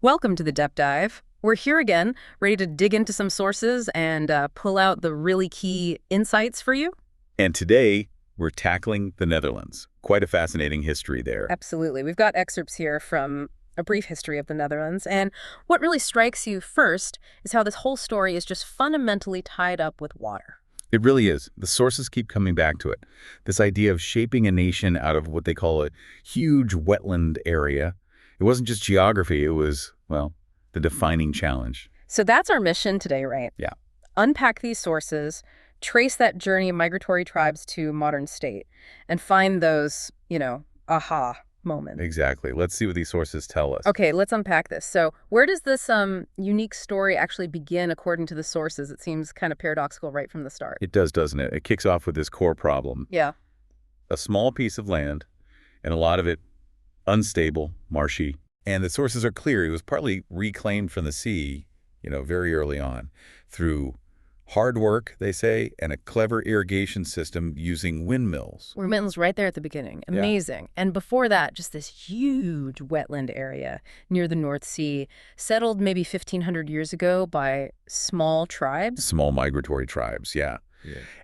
Welcome to the Depth Dive. We're here again, ready to dig into some sources and pull out the really key insights for you. And today, we're tackling the Netherlands. Quite a fascinating history there. Absolutely. We've got excerpts here from a brief history of the Netherlands. And what really strikes you first is how this whole story is just fundamentally tied up with water. It really is. The sources keep coming back to it. This idea of shaping a nation out of what they call a huge wetland area. It wasn't just geography, it was, well, the defining challenge. So that's our mission today, right? Yeah. Unpack these sources, trace that journey of migratory tribes to modern state, and find those, aha moments. Exactly. Let's see what these sources tell us. Okay, let's unpack this. So where does this unique story actually begin according to the sources? It seems kind of paradoxical right from the start. It does, doesn't it? It kicks off with this core problem. Yeah. A small piece of land, and a lot of it unstable, marshy. And the sources are clear. It was partly reclaimed from the sea, very early on, through hard work, they say, and a clever irrigation system using windmills. Windmills right there at the beginning. Amazing. And before that, just this huge wetland area near the North Sea, settled maybe 1,500 years ago by small tribes. Small migratory tribes, yeah.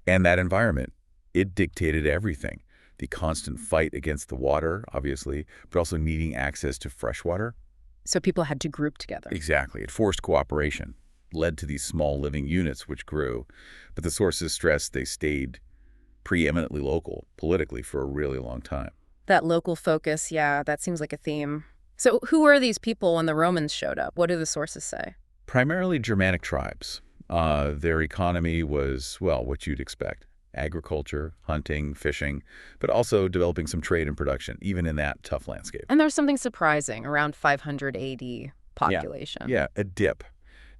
And that environment, it dictated everything. The constant fight against the water, obviously, but also needing access to fresh water. So people had to group together. Exactly. It forced cooperation, led to these small living units which grew. But the sources stressed they stayed preeminently local, politically, for a really long time. That local focus, yeah, that seems like a theme. So who were these people when the Romans showed up? What do the sources say? Primarily Germanic tribes. Their economy was, well, what you'd expect. Agriculture, hunting, fishing, but also developing some trade and production, even in that tough landscape. And there's something surprising, around 500 AD population. Yeah, a dip,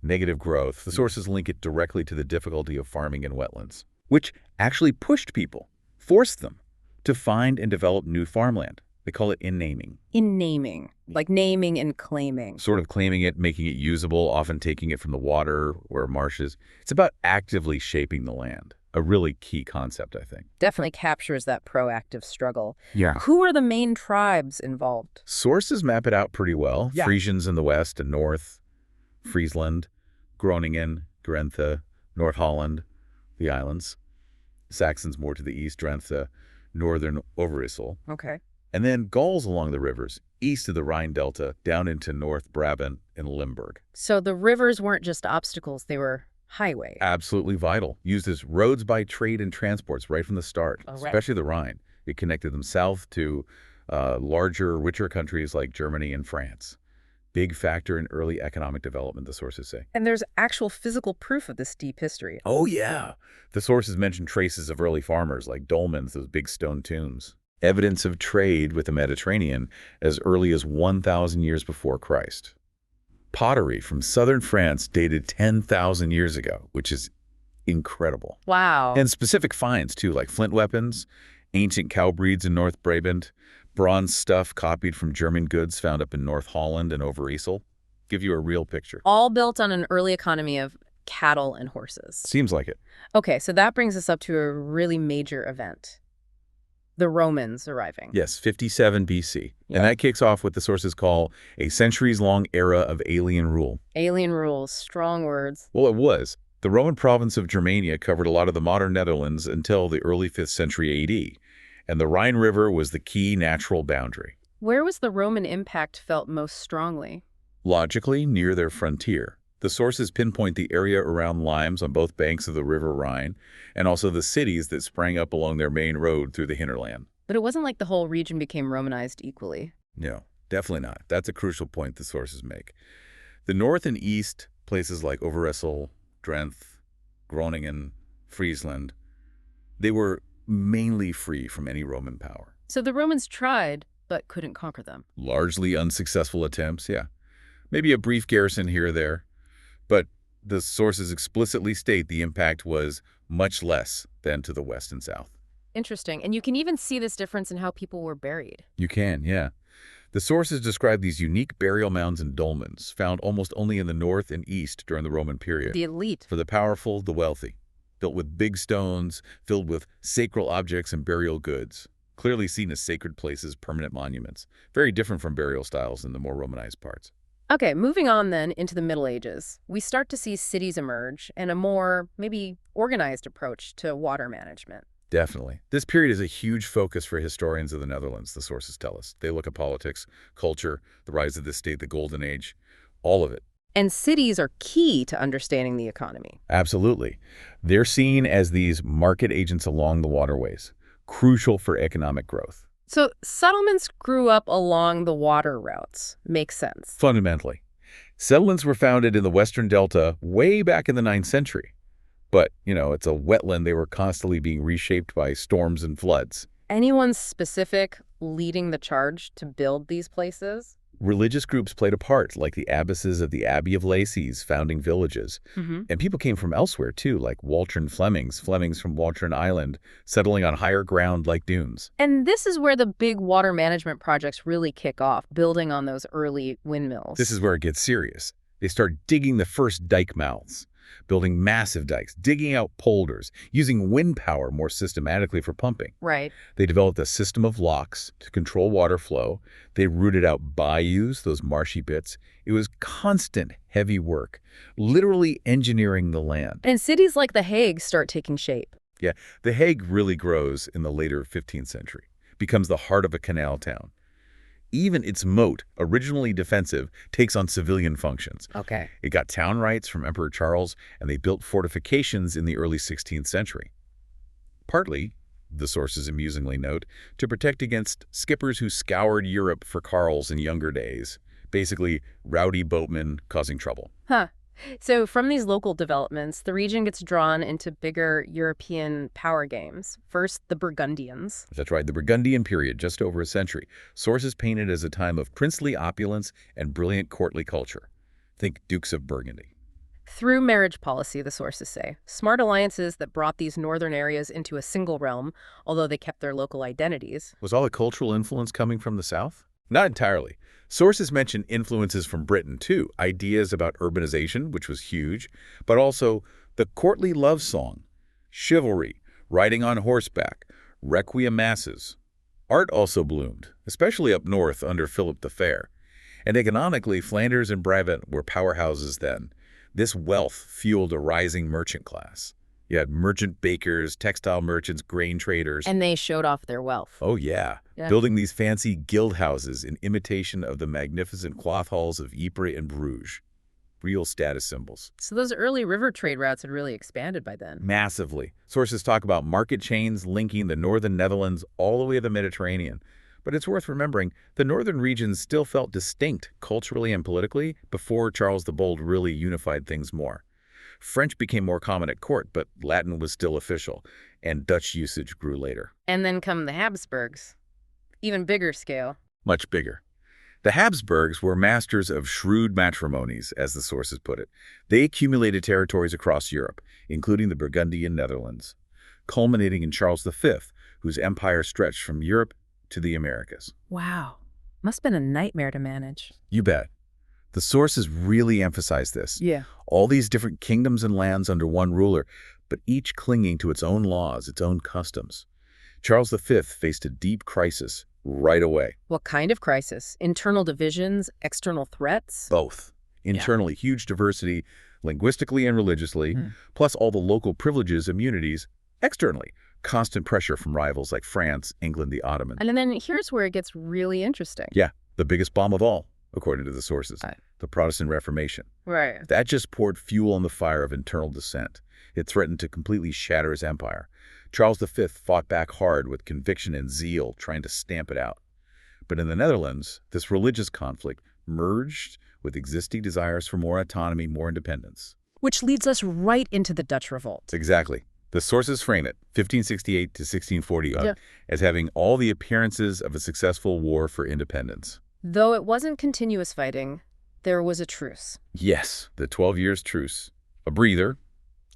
negative growth. The sources link it directly to the difficulty of farming in wetlands, which actually pushed people, forced them to find and develop new farmland. They call it in-naming. In-naming, like naming and claiming. Sort of claiming it, making it usable, often taking it from the water or marshes. It's about actively shaping the land. A really key concept, I think. Definitely captures that proactive struggle. Yeah. Who are the main tribes involved? Sources map it out pretty well. Yeah. Frisians in the west and north, Friesland, Groningen, Drenthe, North Holland, the islands. Saxons more to the east, Drenthe, northern Overijssel. Okay. And then Gauls along the rivers, east of the Rhine Delta, down into North Brabant and Limburg. So the rivers weren't just obstacles, they were highway. Absolutely vital. Used as roads by trade and transports right from the start, Oh, right. especially the Rhine. It connected them south to larger, richer countries like Germany and France. Big factor in early economic development, the sources say. And there's actual physical proof of this deep history. Oh, yeah. The sources mention traces of early farmers like dolmens, those big stone tombs. Evidence of trade with the Mediterranean as early as 1,000 years before Christ. Pottery from southern France dated 10,000 years ago, which is incredible. Wow. And specific finds, too, like flint weapons, ancient cow breeds in North Brabant, bronze stuff copied from German goods found up in North Holland and Overijssel. Give you a real picture. All built on an early economy of cattle and horses. Seems like it. Okay, so that brings us up to a really major event. The Romans arriving. Yes, 57 BC. Yeah. And that kicks off what the sources call a centuries-long era of alien rule. Alien rules, strong words. Well, it was. The Roman province of Germania covered a lot of the modern Netherlands until the early 5th century AD, and the Rhine River was the key natural boundary. Where was the Roman impact felt most strongly? Logically, near their frontier. The sources pinpoint the area around limes on both banks of the River Rhine, and also the cities that sprang up along their main road through the hinterland. But it wasn't like the whole region became Romanized equally. No, definitely not. That's a crucial point the sources make. The north and east, places like Overijssel, Drenthe, Groningen, Friesland, they were mainly free from any Roman power. So the Romans tried, but couldn't conquer them. Largely unsuccessful attempts, yeah. Maybe a brief garrison here or there. But the sources explicitly state the impact was much less than to the west and south. Interesting. And you can even see this difference in how people were buried. You can, yeah. The sources describe these unique burial mounds and dolmens, found almost only in the north and east during the Roman period. The elite. For the powerful, the wealthy. Built with big stones, filled with sacred objects and burial goods. Clearly seen as sacred places, permanent monuments. Very different from burial styles in the more Romanized parts. Okay, moving on then into the Middle Ages, we start to see cities emerge and a more, maybe, organized approach to water management. Definitely. This period is a huge focus for historians of the Netherlands, the sources tell us. They look at politics, culture, the rise of the state, the Golden Age, all of it. And cities are key to understanding the economy. Absolutely. They're seen as these market agents along the waterways, crucial for economic growth. So settlements grew up along the water routes. Makes sense. Fundamentally, settlements were founded in the Western Delta way back in the 9th century. But, it's a wetland. They were constantly being reshaped by storms and floods. Anyone specific leading the charge to build these places? Religious groups played a part, like the abbesses of the Abbey of Lacey's founding villages. And people came from elsewhere, too, like Walcheren Flemings from Walcheren Island, settling on higher ground like dunes. And this is where the big water management projects really kick off, building on those early windmills. This is where it gets serious. They start digging the first dike mouths, building massive dikes, digging out polders, using wind power more systematically for pumping. Right. They developed a system of locks to control water flow. They rooted out bayous, those marshy bits. It was constant, heavy work, literally engineering the land. And cities like The Hague start taking shape. Yeah, The Hague really grows in the later 15th century, becomes the heart of a canal town. Even its moat, originally defensive, takes on civilian functions. Okay. It got town rights from Emperor Charles, and they built fortifications in the early 16th century. Partly, the sources amusingly note, to protect against skippers who scoured Europe for Karls in younger days, basically rowdy boatmen causing trouble. Huh. So from these local developments, the region gets drawn into bigger European power games. First, the Burgundians. That's right, the Burgundian period, just over a century. Sources paint it as a time of princely opulence and brilliant courtly culture. Think Dukes of Burgundy. Through marriage policy, the sources say, smart alliances that brought these northern areas into a single realm, although they kept their local identities. Was all the cultural influence coming from the south? Not entirely. Sources mention influences from Britain, too. Ideas about urbanization, which was huge, but also the courtly love song, chivalry, riding on horseback, requiem masses. Art also bloomed, especially up north under Philip the Fair. And economically, Flanders and Brabant were powerhouses then. This wealth fueled a rising merchant class. You had merchant bakers, textile merchants, grain traders. And they showed off their wealth. Oh, yeah. Building these fancy guild houses in imitation of the magnificent cloth halls of Ypres and Bruges. Real status symbols. So those early river trade routes had really expanded by then. Massively. Sources talk about market chains linking the northern Netherlands all the way to the Mediterranean. But it's worth remembering, the northern regions still felt distinct culturally and politically before Charles the Bold really unified things more. French became more common at court, but Latin was still official, and Dutch usage grew later. And then come the Habsburgs. Even bigger scale. Much bigger. The Habsburgs were masters of shrewd matrimonies, as the sources put it. They accumulated territories across Europe, including the Burgundian Netherlands, culminating in Charles V, whose empire stretched from Europe to the Americas. Wow. Must have been a nightmare to manage. You bet. The sources really emphasize this. Yeah. All these different kingdoms and lands under one ruler, but each clinging to its own laws, its own customs. Charles V faced a deep crisis right away. What kind of crisis? Internal divisions? External threats? Both. Internally, huge diversity, linguistically and religiously, plus all the local privileges, immunities. Externally, constant pressure from rivals like France, England, the Ottomans. And then here's where it gets really interesting. Yeah, the biggest bomb of all, according to the sources, the Protestant Reformation. Right. That just poured fuel on the fire of internal dissent. It threatened to completely shatter his empire. Charles V fought back hard with conviction and zeal, trying to stamp it out. But in the Netherlands, this religious conflict merged with existing desires for more autonomy, more independence. Which leads us right into the Dutch Revolt. Exactly. The sources frame it, 1568 to 1640, as having all the appearances of a successful war for independence. Though it wasn't continuous fighting, there was a truce. Yes, the 12 years truce. A breather,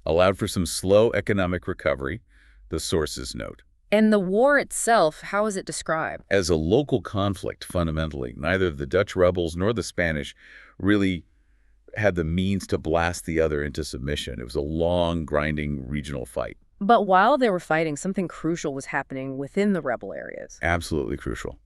allowed for some slow economic recovery, the sources note. And the war itself, how is it described? As a local conflict, fundamentally. Neither the Dutch rebels nor the Spanish really had the means to blast the other into submission. It was a long, grinding regional fight. But while they were fighting, something crucial was happening within the rebel areas. Absolutely crucial.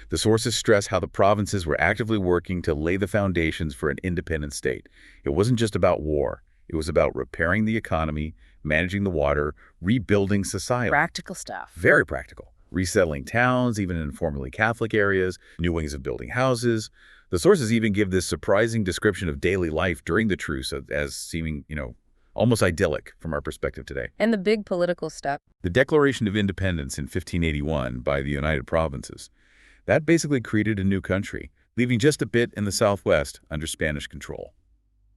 The sources stress how the provinces were actively working to lay the foundations for an independent state. It wasn't just about war. It was about repairing the economy, managing the water, rebuilding society. Practical stuff. Very practical. Resettling towns, even in formerly Catholic areas, new ways of building houses. The sources even give this surprising description of daily life during the truce as seeming, almost idyllic from our perspective today. And the big political step. The Declaration of Independence in 1581 by the United Provinces. That basically created a new country, leaving just a bit in the southwest under Spanish control.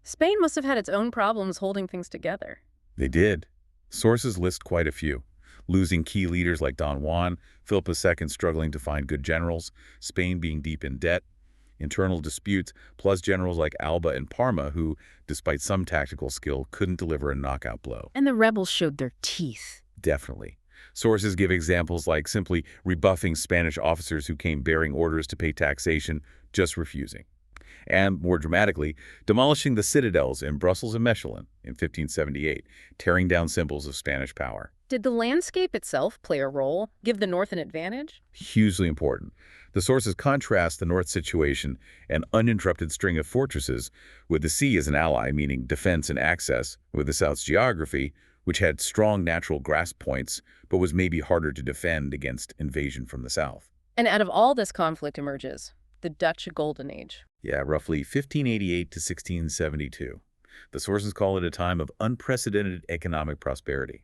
Spain must have had its own problems holding things together. They did. Sources list quite a few. Losing key leaders like Don Juan, Philip II struggling to find good generals, Spain being deep in debt, internal disputes, plus generals like Alba and Parma who, despite some tactical skill, couldn't deliver a knockout blow. And the rebels showed their teeth. Definitely. Sources give examples like simply rebuffing Spanish officers who came bearing orders to pay taxation, just refusing. And, more dramatically, demolishing the citadels in Brussels and Mechelin in 1578, tearing down symbols of Spanish power. Did the landscape itself play a role, give the North an advantage? Hugely important. The sources contrast the North's situation, an uninterrupted string of fortresses, with the sea as an ally, meaning defense and access, with the South's geography, which had strong natural grasp points, but was maybe harder to defend against invasion from the south. And out of all this conflict emerges the Dutch Golden Age. Yeah, roughly 1588 to 1672. The sources call it a time of unprecedented economic prosperity.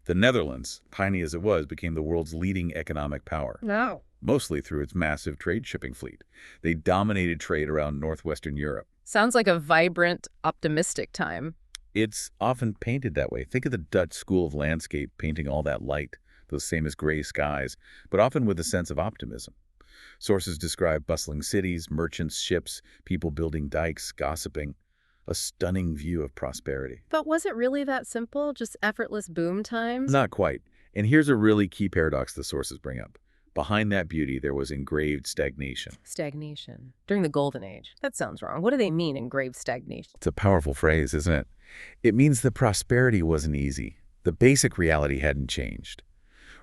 The Netherlands, tiny as it was, became the world's leading economic power. No. Mostly through its massive trade shipping fleet. They dominated trade around northwestern Europe. Sounds like a vibrant, optimistic time. It's often painted that way. Think of the Dutch school of landscape painting all that light, those famous gray skies, but often with a sense of optimism. Sources describe bustling cities, merchants, ships, people building dikes, gossiping. A stunning view of prosperity. But was it really that simple? Just effortless boom times? Not quite. And here's a really key paradox the sources bring up. Behind that beauty, there was engraved stagnation. Stagnation. During the Golden Age. That sounds wrong. What do they mean, engraved stagnation? It's a powerful phrase, isn't it? It means the prosperity wasn't easy. The basic reality hadn't changed.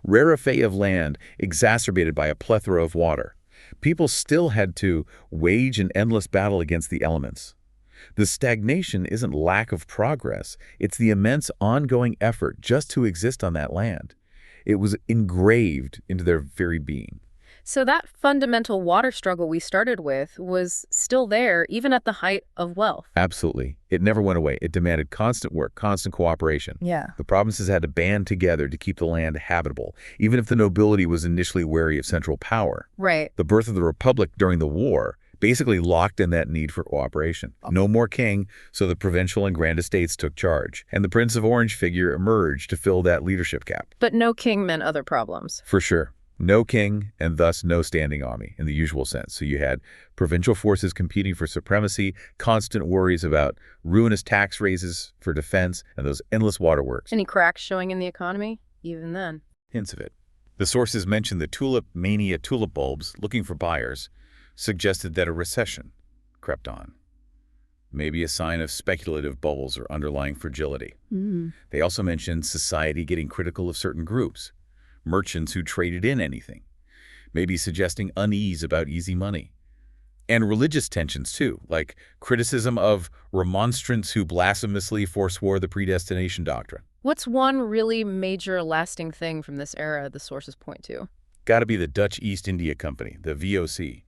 Rarefaction of land exacerbated by a plethora of water. People still had to wage an endless battle against the elements. The stagnation isn't lack of progress. It's the immense ongoing effort just to exist on that land. It was engraved into their very being. So that fundamental water struggle we started with was still there, even at the height of wealth. Absolutely. It never went away. It demanded constant work, constant cooperation. Yeah. The provinces had to band together to keep the land habitable, even if the nobility was initially wary of central power. Right. The birth of the Republic during the war basically locked in that need for cooperation. No more king, so the provincial and grand estates took charge, and the Prince of Orange figure emerged to fill that leadership gap. But no king meant other problems. For sure. No king, and thus no standing army in the usual sense. So you had provincial forces competing for supremacy, constant worries about ruinous tax raises for defense, and those endless waterworks. Any cracks showing in the economy? Even then. Hints of it. The sources mention the tulip mania tulip bulbs looking for buyers, suggested that a recession crept on. Maybe a sign of speculative bubbles or underlying fragility. They also mentioned society getting critical of certain groups, merchants who traded in anything, maybe suggesting unease about easy money. And religious tensions too, like criticism of remonstrants who blasphemously forswore the predestination doctrine. What's one really major lasting thing from this era the sources point to? Gotta be the Dutch East India Company, the VOC.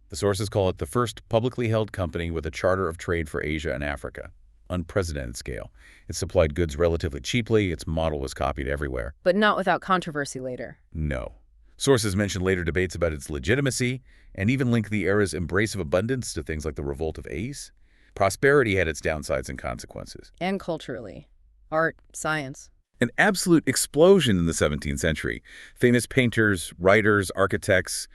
The sources call it the first publicly held company with a charter of trade for Asia and Africa. Unprecedented scale. It supplied goods relatively cheaply. Its model was copied everywhere. But not without controversy later. No. Sources mention later debates about its legitimacy and even link the era's embrace of abundance to things like the Revolt of Ace. Prosperity had its downsides and consequences. And culturally. Art, science. An absolute explosion in the 17th century. Famous painters, writers, architects.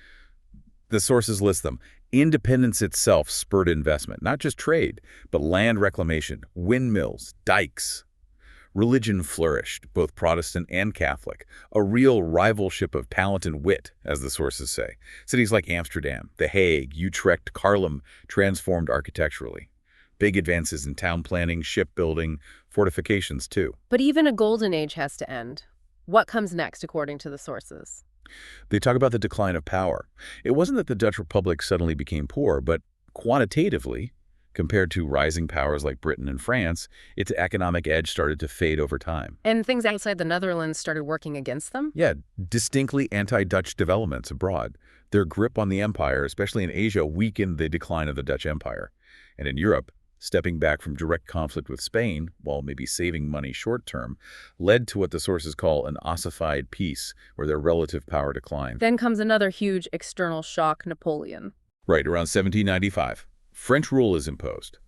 The sources list them. Independence itself spurred investment, not just trade, but land reclamation, windmills, dikes. Religion flourished, both Protestant and Catholic, a real rivalship of talent and wit, as the sources say. Cities like Amsterdam, The Hague, Utrecht, Haarlem transformed architecturally. Big advances in town planning, shipbuilding, fortifications too. But even a golden age has to end. What comes next, according to the sources? They talk about the decline of power. It wasn't that the Dutch Republic suddenly became poor, but quantitatively, compared to rising powers like Britain and France, its economic edge started to fade over time. And things outside the Netherlands started working against them? Yeah, distinctly anti-Dutch developments abroad. Their grip on the empire, especially in Asia, weakened the decline of the Dutch Empire. And in Europe, stepping back from direct conflict with Spain, while maybe saving money short-term, led to what the sources call an ossified peace, where their relative power declined. Then comes another huge external shock, Napoleon. Right, around 1795. French rule is imposed.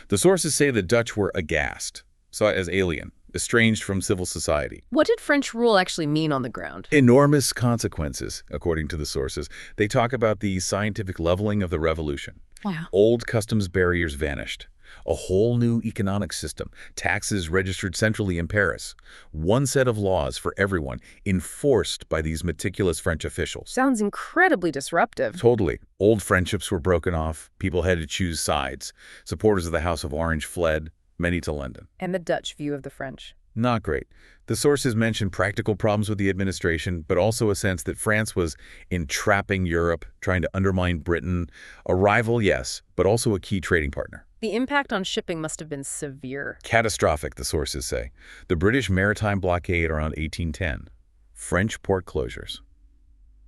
The sources say the Dutch were aghast, saw it as alien, estranged from civil society. What did French rule actually mean on the ground? Enormous consequences, according to the sources. They talk about the scientific leveling of the revolution. Wow. Old customs barriers vanished. A whole new economic system, taxes registered centrally in Paris. One set of laws for everyone, enforced by these meticulous French officials. Sounds incredibly disruptive. Totally. Old friendships were broken off. People had to choose sides. Supporters of the House of Orange fled, many to London. And the Dutch view of the French. Not great. The sources mention practical problems with the administration, but also a sense that France was entrapping Europe, trying to undermine Britain. A rival, yes, but also a key trading partner. The impact on shipping must have been severe. Catastrophic, the sources say. The British maritime blockade around 1810. French port closures.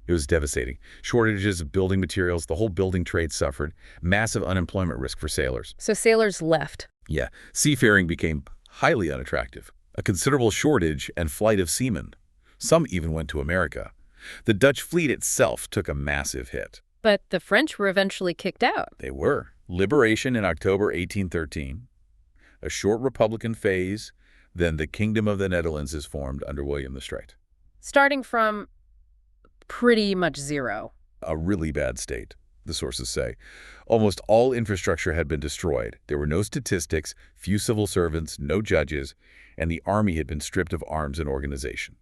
It was devastating. Shortages of building materials, the whole building trade suffered. Massive unemployment risk for sailors. So sailors left. Yeah, seafaring became highly unattractive. A considerable shortage and flight of seamen. Some even went to America. The Dutch fleet itself took a massive hit. But the French were eventually kicked out. They were. Liberation in October 1813. A short Republican phase. Then the Kingdom of the Netherlands is formed under William the Straight. Starting from pretty much zero. A really bad state, the sources say. Almost all infrastructure had been destroyed. There were no statistics, few civil servants, no judges, and the army had been stripped of arms and organization.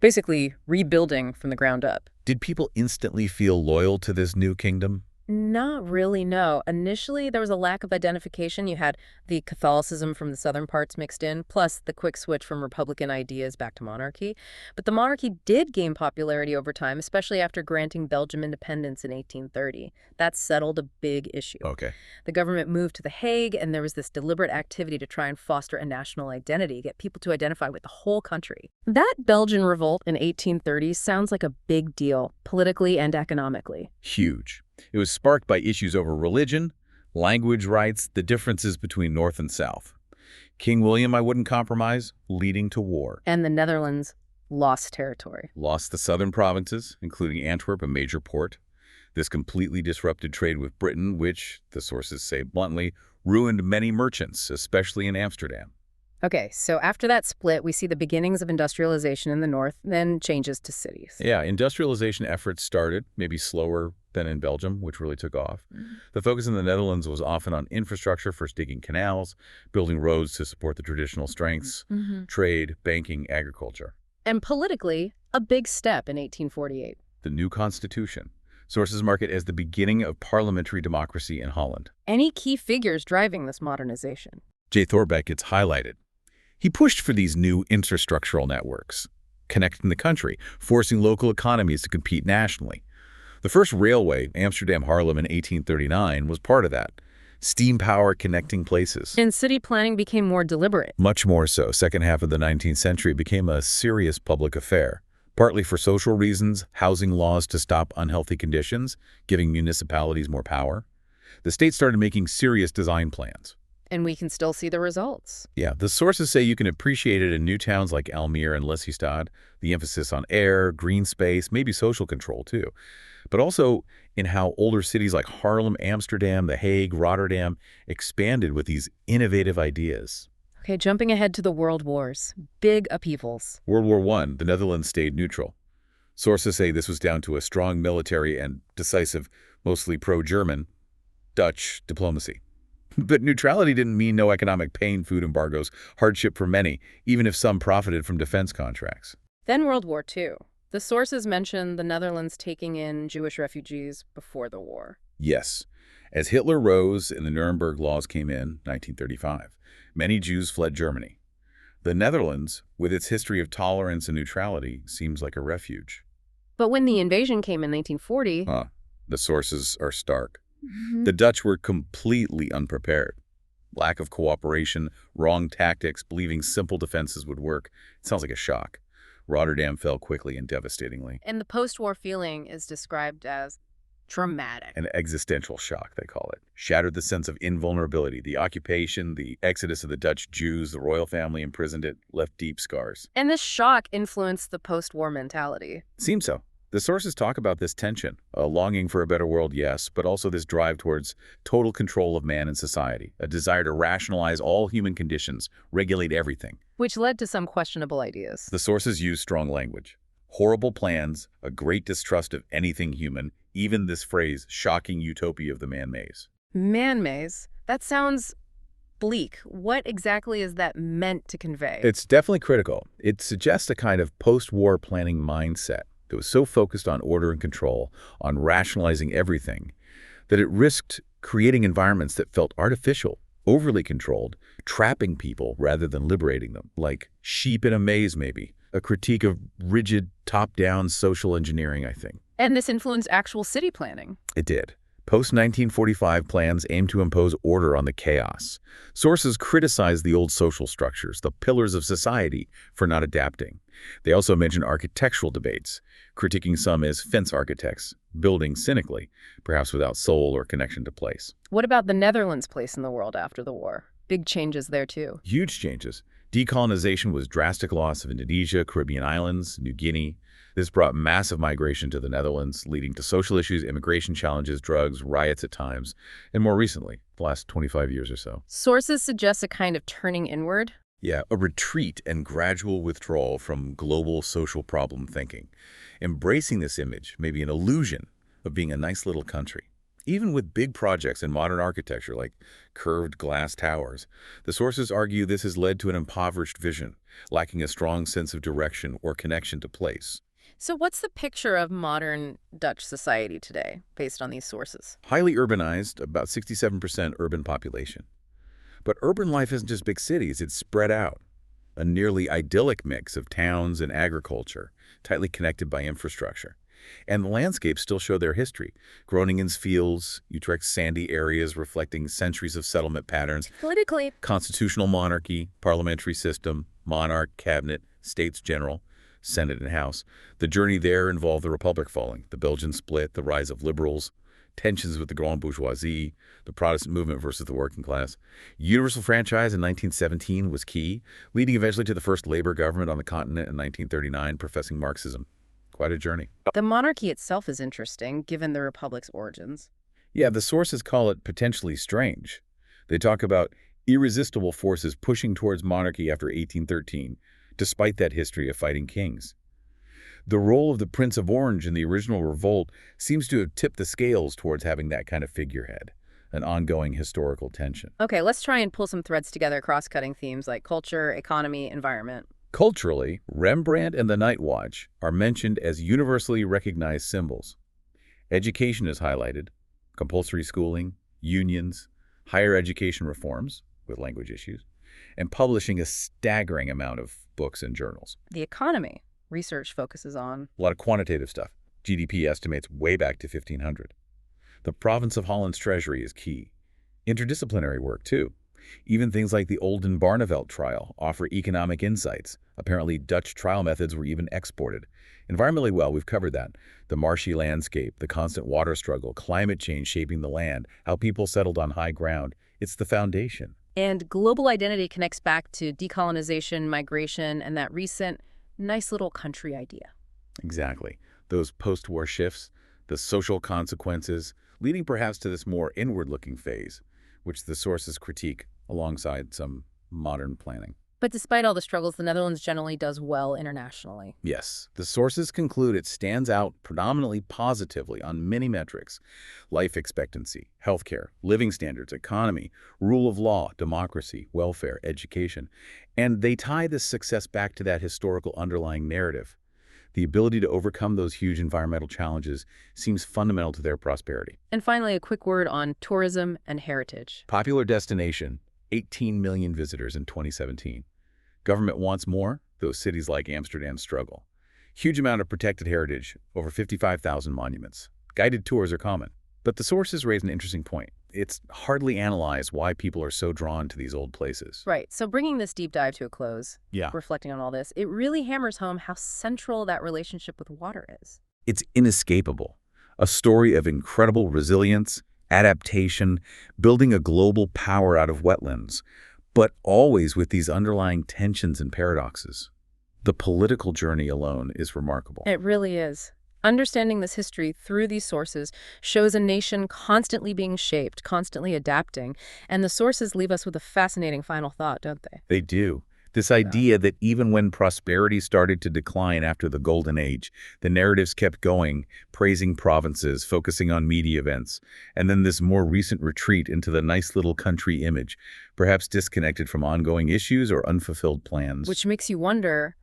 Basically, rebuilding from the ground up. Did people instantly feel loyal to this new kingdom? Not really, no. Initially, there was a lack of identification. You had the Catholicism from the southern parts mixed in, plus the quick switch from Republican ideas back to monarchy. But the monarchy did gain popularity over time, especially after granting Belgium independence in 1830. That settled a big issue. Okay. The government moved to The Hague, and there was this deliberate activity to try and foster a national identity, get people to identify with the whole country. That Belgian revolt in 1830 sounds like a big deal, politically and economically. Huge. It was sparked by issues over religion, language rights, the differences between North and South. King William I wouldn't compromise, leading to war. And the Netherlands lost territory. Lost the southern provinces, including Antwerp, a major port. This completely disrupted trade with Britain, which, the sources say bluntly, ruined many merchants, especially in Amsterdam. Okay, so after that split, we see the beginnings of industrialization in the north, then changes to cities. Yeah, industrialization efforts started, maybe slower than in Belgium, which really took off. The focus in the Netherlands was often on infrastructure, first digging canals, building roads to support the traditional strengths, trade, banking, agriculture. And politically, a big step in 1848. The new constitution. Sources mark it as the beginning of parliamentary democracy in Holland. Any key figures driving this modernization? J. Thorbecke gets highlighted. He pushed for these new infrastructural networks, connecting the country, forcing local economies to compete nationally. The first railway, Amsterdam-Haarlem in 1839, was part of that. Steam power connecting places. And city planning became more deliberate. Much more so. Second half of the 19th century became a serious public affair. Partly for social reasons, housing laws to stop unhealthy conditions, giving municipalities more power. The state started making serious design plans. And we can still see the results. Yeah, the sources say you can appreciate it in new towns like Almere and Lelystad, the emphasis on air, green space, maybe social control too. But also in how older cities like Haarlem, Amsterdam, The Hague, Rotterdam expanded with these innovative ideas. Okay, jumping ahead to the World Wars. Big upheavals. World War I, the Netherlands stayed neutral. Sources say this was down to a strong military and decisive, mostly pro-German, Dutch diplomacy. But neutrality didn't mean no economic pain, food embargoes, hardship for many, even if some profited from defense contracts. Then World War II. The sources mention the Netherlands taking in Jewish refugees before the war. Yes. As Hitler rose and the Nuremberg laws came in, 1935, many Jews fled Germany. The Netherlands, with its history of tolerance and neutrality, seems like a refuge. But when the invasion came in 1940, The sources are stark. Mhm. The Dutch were completely unprepared. Lack of cooperation, wrong tactics, believing simple defenses would work. It sounds like a shock. Rotterdam fell quickly and devastatingly. And the post-war feeling is described as dramatic. An existential shock, they call it. Shattered the sense of invulnerability. The occupation, the exodus of the Dutch Jews, the royal family imprisoned it, left deep scars. And this shock influenced the post-war mentality. Seems so. The sources talk about this tension, a longing for a better world, yes, but also this drive towards total control of man and society, a desire to rationalize all human conditions, regulate everything. Which led to some questionable ideas. The sources use strong language. Horrible plans, a great distrust of anything human, even this phrase, shocking utopia of the man-maze. Man-maze? That sounds bleak. What exactly is that meant to convey? It's definitely critical. It suggests a kind of post-war planning mindset that was so focused on order and control, on rationalizing everything, that it risked creating environments that felt artificial, overly controlled, trapping people rather than liberating them, like sheep in a maze maybe, a critique of rigid, top-down social engineering, I think. And this influenced actual city planning. It did. Post-1945 plans aimed to impose order on the chaos. Sources criticized the old social structures, the pillars of society, for not adapting. They also mention architectural debates, critiquing some as fence architects, building cynically, perhaps without soul or connection to place. What about the Netherlands' place in the world after the war? Big changes there, too. Huge changes. Decolonization was drastic loss of Indonesia, Caribbean islands, New Guinea. This brought massive migration to the Netherlands, leading to social issues, immigration challenges, drugs, riots at times, and more recently, the last 25 years or so. Sources suggest a kind of turning inward. Yeah, a retreat and gradual withdrawal from global social problem thinking. Embracing this image may be an illusion of being a nice little country. Even with big projects in modern architecture like curved glass towers, the sources argue this has led to an impoverished vision, lacking a strong sense of direction or connection to place. So what's the picture of modern Dutch society today, based on these sources? Highly urbanized, about 67% urban population. But urban life isn't just big cities, it's spread out. A nearly idyllic mix of towns and agriculture, tightly connected by infrastructure. And the landscapes still show their history. Groningen's fields, Utrecht's sandy areas reflecting centuries of settlement patterns. Politically, Constitutional monarchy, parliamentary system, monarch, cabinet, states general, Senate and House. The journey there involved the Republic falling, the Belgian split, the rise of liberals, tensions with the grande bourgeoisie, the Protestant movement versus the working class. Universal franchise in 1917 was key, leading eventually to the first labor government on the continent in 1939, professing Marxism. Quite a journey. the monarchy itself is interesting, given the Republic's origins. Yeah, the sources call it potentially strange. They talk about irresistible forces pushing towards monarchy after 1813, despite that history of fighting kings. The role of the Prince of Orange in the original revolt seems to have tipped the scales towards having that kind of figurehead, an ongoing historical tension. Okay, let's try and pull some threads together, cross-cutting themes like culture, economy, environment. Culturally, Rembrandt and the Night Watch are mentioned as universally recognized symbols. Education is highlighted, compulsory schooling, unions, higher education reforms with language issues, and publishing a staggering amount of books and journals. The economy. Research focuses on. A lot of quantitative stuff. GDP estimates way back to 1500. The province of Holland's treasury is key. Interdisciplinary work, too. Even things like the Olden-Barneveld trial offer economic insights. Apparently, Dutch trial methods were even exported. Environmentally, well, we've covered that. The marshy landscape, the constant water struggle, climate change shaping the land, how people settled on high ground. It's the foundation. And global identity connects back to decolonization, migration, and that recent nice little country idea. Exactly. Those post-war shifts, the social consequences, leading perhaps to this more inward-looking phase, which the sources critique alongside some modern planning. But despite all the struggles, the Netherlands generally does well internationally. Yes, the sources conclude it stands out predominantly positively on many metrics: life expectancy, healthcare, living standards, economy, rule of law, democracy, welfare, education. And they tie this success back to that historical underlying narrative. The ability to overcome those huge environmental challenges seems fundamental to their prosperity. And finally, a quick word on tourism and heritage. Popular destination, 18 million visitors in 2017. Government wants more, though cities like Amsterdam struggle. Huge amount of protected heritage, over 55,000 monuments. Guided tours are common. But the sources raise an interesting point. It's hardly analyzed why people are so drawn to these old places. Right. So bringing this deep dive to a close, Yeah. reflecting on all this, it really hammers home how central that relationship with water is. It's inescapable. A story of incredible resilience, adaptation, building a global power out of wetlands, but always with these underlying tensions and paradoxes. The political journey alone is remarkable. It really is. Understanding this history through these sources shows a nation constantly being shaped, constantly adapting, and the sources leave us with a fascinating final thought, don't they? They do. This idea that even when prosperity started to decline after the Golden Age, the narratives kept going, praising provinces, focusing on media events, and then this more recent retreat into the nice little country image, perhaps disconnected from ongoing issues or unfulfilled plans. Which makes you wonder,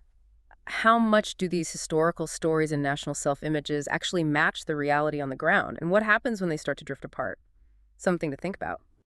how much do these historical stories and national self-images actually match the reality on the ground? And what happens when they start to drift apart? Something to think about.